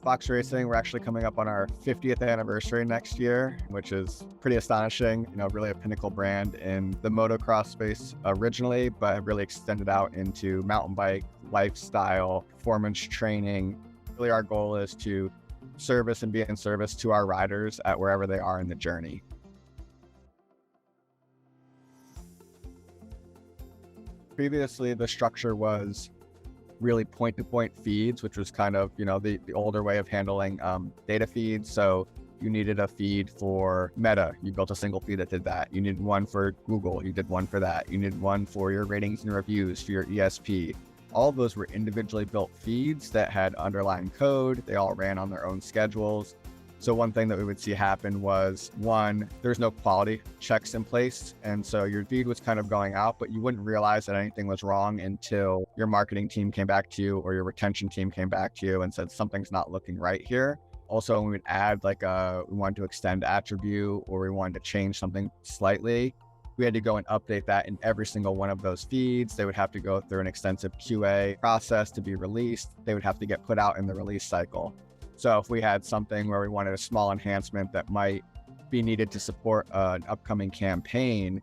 Fox Racing, we're actually coming up on our 50th anniversary next year, which is pretty astonishing. Really a pinnacle brand in the motocross space originally, but have really extended out into mountain bike, lifestyle, performance training. Really, our goal is to service and be in service to our riders at wherever they are in the journey. Previously, the structure was really point-to-point feeds, which was kind of, the older way of handling data feeds. So you needed a feed for Meta, you built a single feed that did that. You needed one for Google, you did one for that. You needed one for your ratings and reviews, for your ESP. All of those were individually built feeds that had underlying code. They all ran on their own schedules. So one thing that we would see happen was, one, there's no quality checks in place. And so your feed was kind of going out, but you wouldn't realize that anything was wrong until your marketing team came back to you or your retention team came back to you and said, something's not looking right here. Also, when we'd add we wanted to extend attribute or we wanted to change something slightly, we had to go and update that in every single one of those feeds. They would have to go through an extensive QA process to be released. They would have to get put out in the release cycle. So if we had something where we wanted a small enhancement that might be needed to support an upcoming campaign,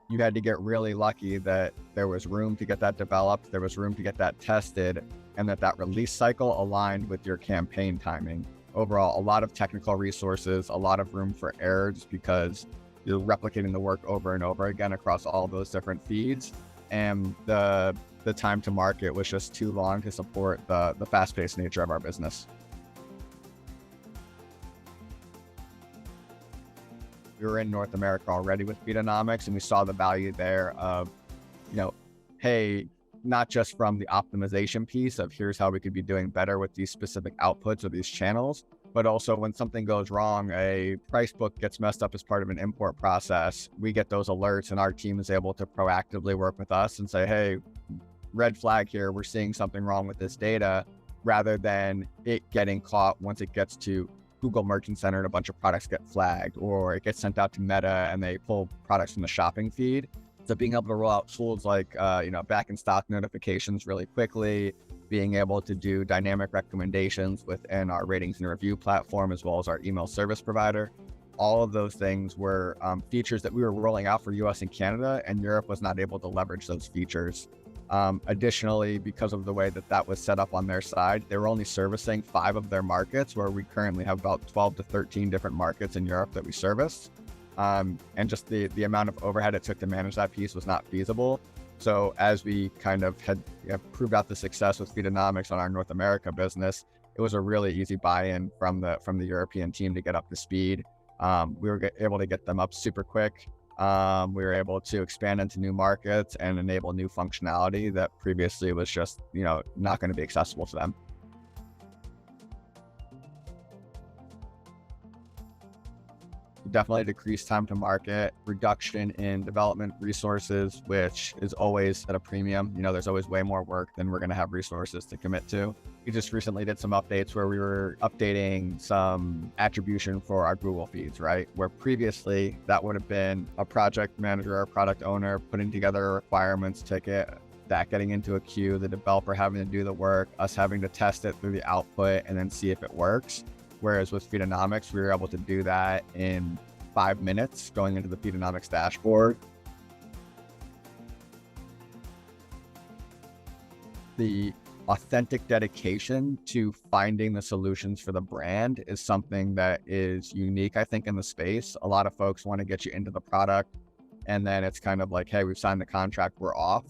you had to get really lucky that there was room to get that developed, there was room to get that tested, and that release cycle aligned with your campaign timing. Overall, a lot of technical resources, a lot of room for errors because you're replicating the work over and over again across all those different feeds. And the time to market was just too long to support the fast-paced nature of our business. We were in North America already with Feedonomics, and we saw the value there of, hey, not just from the optimization piece of here's how we could be doing better with these specific outputs or these channels, but also when something goes wrong, a price book gets messed up as part of an import process, we get those alerts and our team is able to proactively work with us and say, hey, red flag here, we're seeing something wrong with this data, rather than it getting caught once it gets to Google Merchant Center and a bunch of products get flagged, or it gets sent out to Meta and they pull products from the shopping feed. So being able to roll out tools like, back in stock notifications really quickly, being able to do dynamic recommendations within our ratings and review platform, as well as our email service provider. All of those things were features that we were rolling out for US and Canada, and Europe was not able to leverage those features. Additionally, because of the way that was set up on their side, they were only servicing 5 of their markets, where we currently have about 12 to 13 different markets in Europe that we service. And just the amount of overhead it took to manage that piece was not feasible. So as we kind of had proved out the success with Feedonomics on our North America business, it was a really easy buy-in from the European team to get up to speed. We were able to get them up super quick. We were able to expand into new markets and enable new functionality that previously was just, not going to be accessible to them. Definitely decreased time to market, reduction in development resources, which is always at a premium. There's always way more work than we're going to have resources to commit to. We just recently did some updates where we were updating some attribution for our Google feeds, right? Where previously that would have been a project manager or product owner putting together a requirements ticket, that getting into a queue, the developer having to do the work, us having to test it through the output and then see if it works. Whereas with Feedonomics, we were able to do that in 5 minutes going into the Feedonomics dashboard. The authentic dedication to finding the solutions for the brand is something that is unique, I think, in the space. A lot of folks want to get you into the product, and then it's kind of like, hey, we've signed the contract, we're off.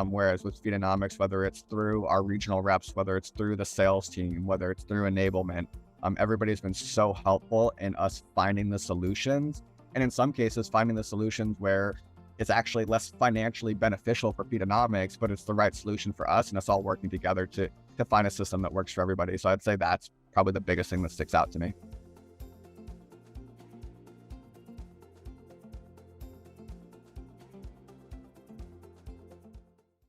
Whereas with Feedonomics, whether it's through our regional reps, whether it's through the sales team, whether it's through enablement, everybody's been so helpful in us finding the solutions. And in some cases, finding the solutions where it's actually less financially beneficial for Feedonomics, but it's the right solution for us. And us all working together to find a system that works for everybody. So I'd say that's probably the biggest thing that sticks out to me.